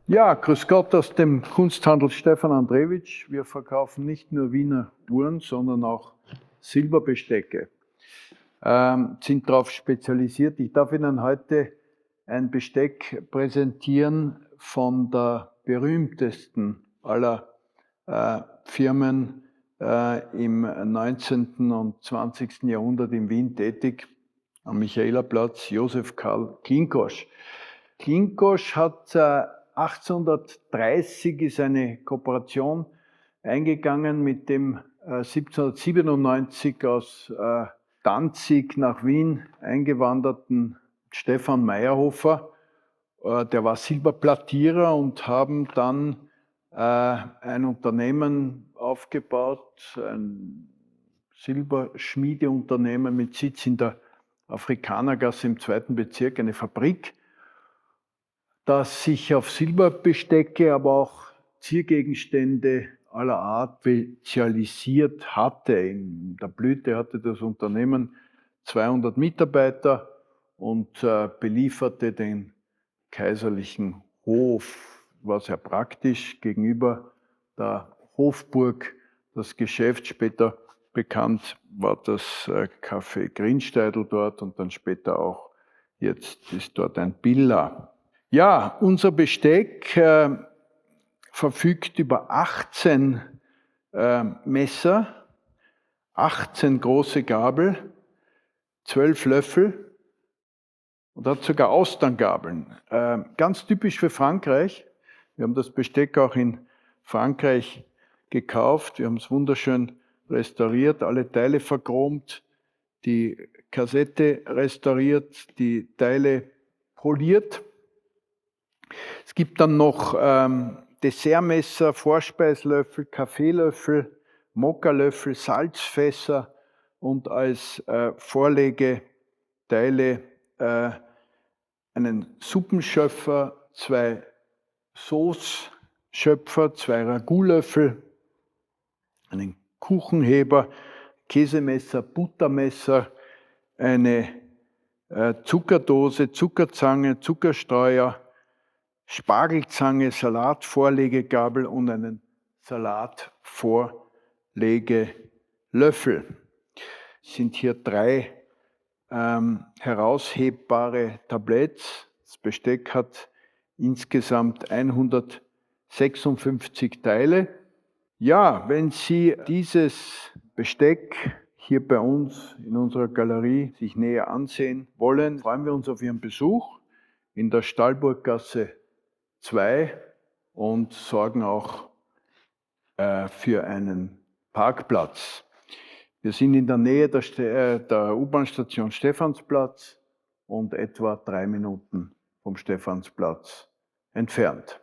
Ja, grüß Gott aus dem Kunsthandel Stefan Andrewitsch. Wir verkaufen nicht nur Wiener Uhren, sondern auch Silberbestecke. Sind darauf spezialisiert. Ich darf Ihnen heute ein Besteck präsentieren von der berühmtesten aller Firmen im 19. und 20. Jahrhundert in Wien tätig, am Michaelerplatz, Josef Karl Klinkosch. Klinkosch hat 1830 ist eine Kooperation eingegangen mit dem 1797 aus Danzig nach Wien eingewanderten Stefan Meyerhofer. Der war Silberplattierer und haben dann ein Unternehmen aufgebaut, ein Silberschmiedeunternehmen mit Sitz in der Afrikanergasse im 2. Bezirk, eine Fabrik, das sich auf Silberbestecke, aber auch Ziergegenstände aller Art spezialisiert hatte. In der Blüte hatte das Unternehmen 200 Mitarbeiter und belieferte den kaiserlichen Hof. War sehr praktisch gegenüber der Hofburg. Das Geschäft, später bekannt war das Café Grinsteidl dort und dann später auch, jetzt ist dort ein Billa. Ja, unser Besteck verfügt über 18 Messer, 18 große Gabel, 12 Löffel und hat sogar Austerngabeln. Ganz typisch für Frankreich. Wir haben das Besteck auch in Frankreich gekauft. Wir haben es wunderschön restauriert, alle Teile verchromt, die Kassette restauriert, die Teile poliert. Es gibt dann noch Dessertmesser, Vorspeislöffel, Kaffeelöffel, Mokkalöffel, Salzfässer und als Vorlegeteile einen Suppenschöpfer, 2 Sauceschöpfer, 2 Ragoulöffel, einen Kuchenheber, Käsemesser, Buttermesser, eine Zuckerdose, Zuckerzange, Zuckerstreuer, Spargelzange, Salatvorlegegabel und einen Salatvorlegelöffel. Es sind hier 3 heraushebbare Tabletts. Das Besteck hat insgesamt 156 Teile. Ja, wenn Sie dieses Besteck hier bei uns in unserer Galerie sich näher ansehen wollen, freuen wir uns auf Ihren Besuch in der Stallburggasse 2 und sorgen auch für einen Parkplatz. Wir sind in der Nähe der U-Bahn-Station Stephansplatz und etwa 3 Minuten vom Stephansplatz entfernt.